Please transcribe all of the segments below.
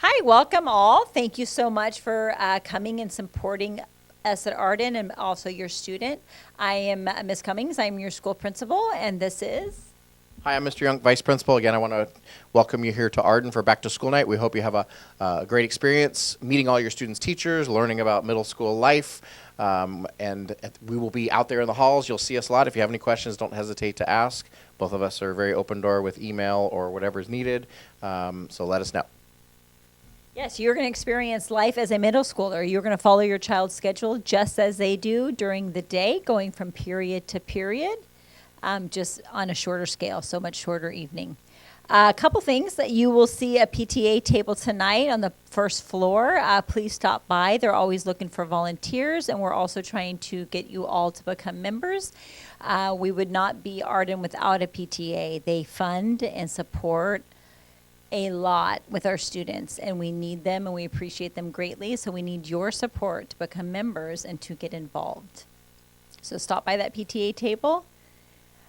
Hi, welcome all. Thank you so much for coming and supporting us at Arden and also your student. I am Ms. Cummings. I'm your school principal, and this is... Hi, I'm Mr. Young, Vice Principal. Again, I want to welcome you here to Arden for Back to School Night. We hope you have a great experience meeting all your students' teachers, learning about middle school life, and we will be out there in the halls. You'll see us a lot. If you have any questions, don't hesitate to ask. Both of us are very open door with email or whatever is needed, so let us know. Yes, you're going to experience life as a middle schooler. You're going to follow your child's schedule just as they do during the day, going from period to period. Just on a shorter scale, so much shorter evening. A couple things that you will see a PTA table tonight on the first floor. Please stop by. They're always looking for volunteers, and we're also trying to get you all to become members. We would not be Arden without a PTA. They fund and support a lot with our students, and we need them, and we appreciate them greatly. So we need your support to become members and to get involved. So stop by that PTA table.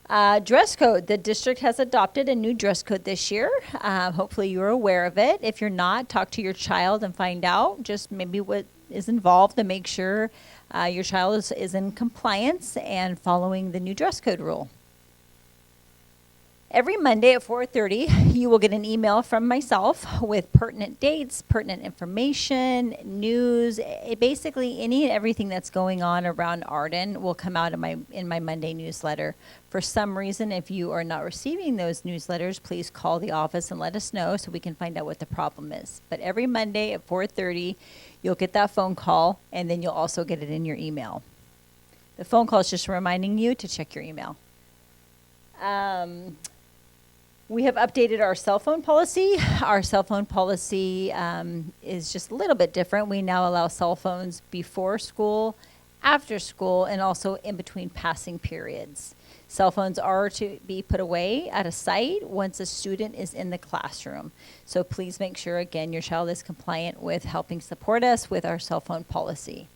Dress code. The district has adopted a new dress code this year. Hopefully you're aware of it. If you're not, talk to your child and find out just maybe what is involved to make sure your child is in compliance and following the new dress code rule. Every Monday at 4:30, you will get an email from myself with pertinent dates, pertinent information, news. Basically, any and everything that's going on around Arden will come out in my Monday newsletter. For some reason, if you are not receiving those newsletters, please call the office and let us know so we can find out what the problem is. But every Monday at 4:30, you'll get that phone call, and then you'll also get it in your email. The phone call is just reminding you to check your email. We have updated our cell phone policy. Our cell phone policy is just a little bit different. We now allow cell phones before school, after school, and also in between passing periods. Cell phones are to be put away at a site once a student is in the classroom. So please make sure, again, your child is compliant with helping support us with our cell phone policy.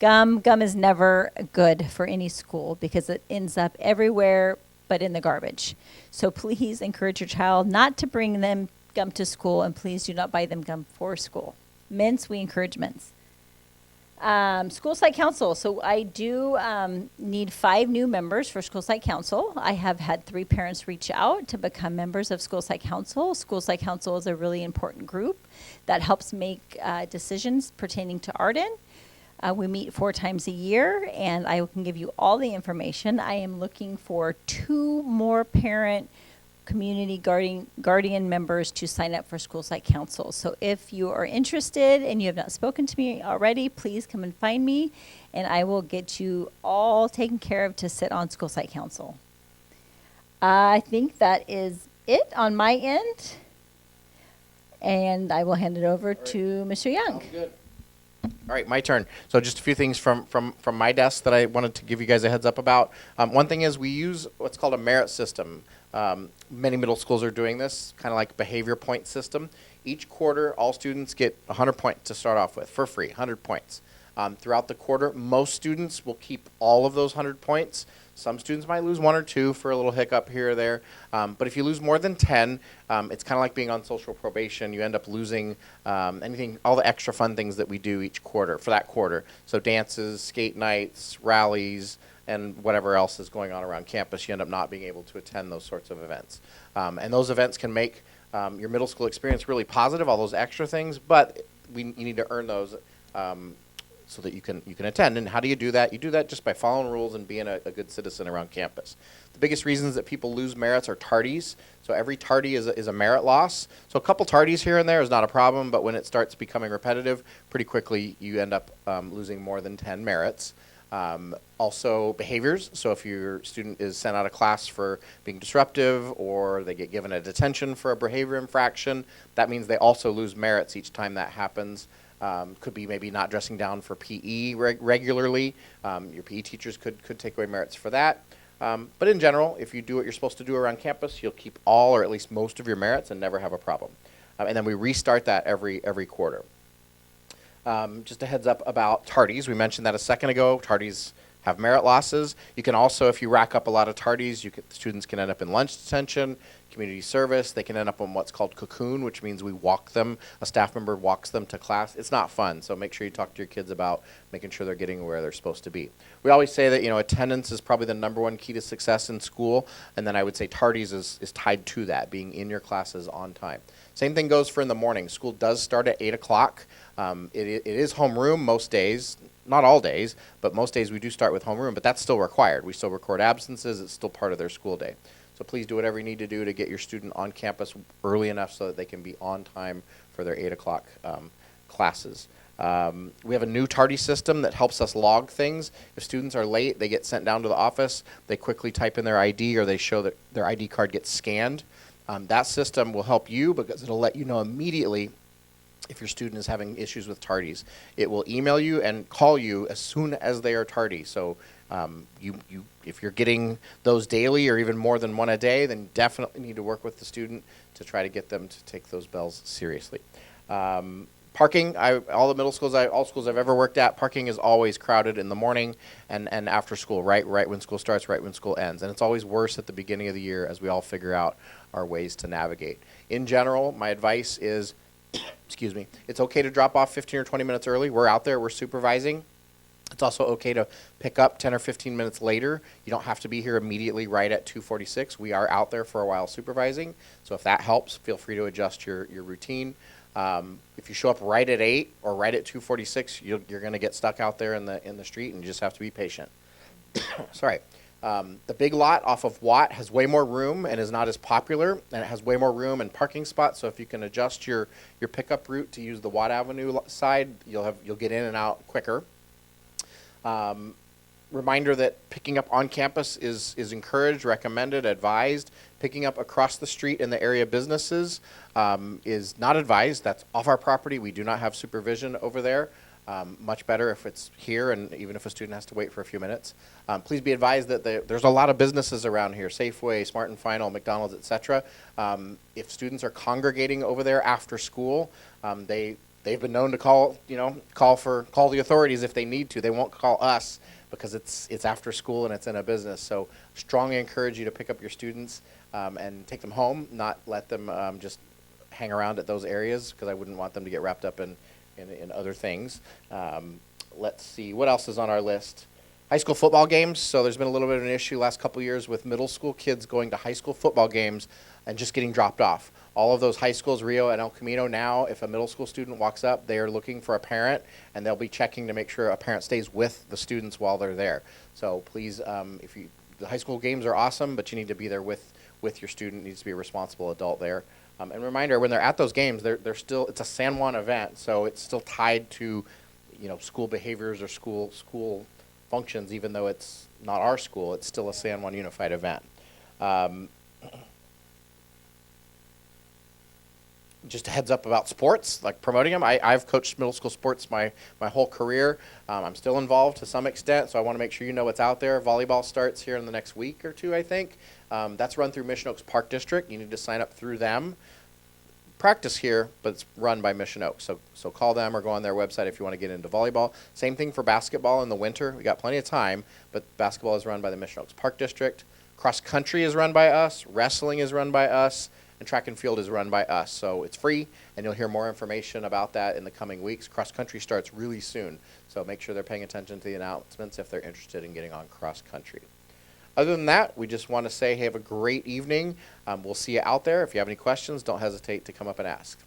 Gum is never good for any school because it ends up everywhere but in the garbage. So please encourage your child not to bring them gum to school, and please do not buy them gum for school. Mints, we encourage mints. School site council. So I do need 5 new members for school site council. I have had 3 parents reach out to become members of school site council. School site council is a really important group that helps make decisions pertaining to Arden. We meet 4 times a year, and I can give you all the information. I am looking for 2 more parent community guardian members to sign up for school site council. So if you are interested and you have not spoken to me already, please come and find me, and I will get you all taken care of to sit on school site council. I think that is it on my end, and I will hand it over to Mr. Young. Sounds good. All right, my turn. So just a few things from my desk that I wanted to give you guys a heads up about. One thing is we use what's called a merit system. Many middle schools are doing this, kind of like behavior point system. Each quarter, all students get 100 points to start off with for free, 100 points. Throughout the quarter, most students will keep all of those 100 points. Some students might lose 1 or 2 for a little hiccup here or there. But if you lose more than 10, it's kind of like being on social probation. You end up losing anything, all the extra fun things that we do each quarter, for that quarter. So dances, skate nights, rallies, and whatever else is going on around campus, you end up not being able to attend those sorts of events. And those events can make your middle school experience really positive, all those extra things, but you need to earn those so that you can attend. And how do you do that? You do that just by following rules and being a good citizen around campus. The biggest reasons that people lose merits are tardies. So every tardy is a merit loss. So a couple tardies here and there is not a problem, but when it starts becoming repetitive, pretty quickly you end up losing more than 10 merits. Also behaviors. So if your student is sent out of class for being disruptive, or they get given a detention for a behavior infraction, that means they also lose merits each time that happens. Could be maybe not dressing down for PE regularly. Your PE teachers could take away merits for that. But in general, if you do what you're supposed to do around campus, you'll keep all or at least most of your merits and never have a problem. And then we restart that every quarter. Just a heads up about tardies. We mentioned that a second ago. Tardies have merit losses. You can also, if you rack up a lot of tardies, students can end up in lunch detention, community service. They can end up on what's called cocoon, which means a staff member walks them to class. It's not fun, so make sure you talk to your kids about making sure they're getting where they're supposed to be. We always say that, attendance is probably the number one key to success in school, and then I would say tardies is tied to that, being in your classes on time. Same thing goes for in the morning. School does start at 8 o'clock. It is homeroom most days, not all days, but most days we do start with homeroom, but that's still required. We still record absences. It's still part of their school day. So please do whatever you need to do to get your student on campus early enough so that they can be on time for their 8 o'clock classes. We have a new tardy system that helps us log things. If students are late, they get sent down to the office. They quickly type in their ID, or they show that their ID card gets scanned. That system will help you because it'll let you know immediately if your student is having issues with tardies. It will email you and call you as soon as they are tardy. So if you're getting those daily or even more than one a day, then definitely need to work with the student to try to get them to take those bells seriously. Parking, all schools I've ever worked at, parking is always crowded in the morning and after school, right when school starts, right when school ends. And it's always worse at the beginning of the year as we all figure out our ways to navigate. In general, my advice is, excuse me, it's okay to drop off 15 or 20 minutes early. We're out there, we're supervising. It's also okay to pick up 10 or 15 minutes later. You don't have to be here immediately right at 2:46. We are out there for a while supervising. So if that helps, feel free to adjust your routine. If you show up right at 8 or right at 2:46, you're going to get stuck out there in the street, and you just have to be patient. Sorry. The big lot off of Watt has way more room and is not as popular, and it has way more room and parking spots. So if you can adjust your pickup route to use the Watt Avenue side, you'll get in and out quicker. Reminder that picking up on campus is encouraged, recommended, advised. Picking up across the street in the area businesses is not advised. That's off our property. We do not have supervision over there. Much better if it's here, and even if a student has to wait for a few minutes. Please be advised that there's a lot of businesses around here: Safeway, Smart and Final, McDonald's, etc. If students are congregating over there after school, they've been known to call the authorities if they need to. They won't call us because it's after school and it's in a business. So strongly encourage you to pick up your students and take them home, not let them just hang around at those areas, because I wouldn't want them to get wrapped up in other things. Let's see, what else is on our list? High school football games. So there's been a little bit of an issue last couple years with middle school kids going to high school football games and just getting dropped off. All of those high schools, Rio and El Camino, now, if a middle school student walks up, they are looking for a parent, and they'll be checking to make sure a parent stays with the students while they're there. So please, the high school games are awesome, but you need to be there with your student. Needs to be a responsible adult there. And reminder, when they're at those games, it's a San Juan event, so it's still tied to, school behaviors or school functions. Even though it's not our school, it's still a San Juan Unified event. Just a heads up about sports, like promoting them. I've coached middle school sports my whole career. I'm still involved to some extent, so I want to make sure you know what's out there. Volleyball starts here in the next week or two, I think. That's run through Mission Oaks Park District. You need to sign up through them. Practice here, but it's run by Mission Oaks. So call them or go on their website if you want to get into volleyball. Same thing for basketball in the winter. We got plenty of time, but basketball is run by the Mission Oaks Park District. Cross country is run by us. Wrestling is run by us. And track and field is run by us. So it's free, and you'll hear more information about that in the coming weeks. Cross country starts really soon, so make sure they're paying attention to the announcements if they're interested in getting on cross country. Other than that, we just want to say, hey, have a great evening. We'll see you out there. If you have any questions, don't hesitate to come up and ask.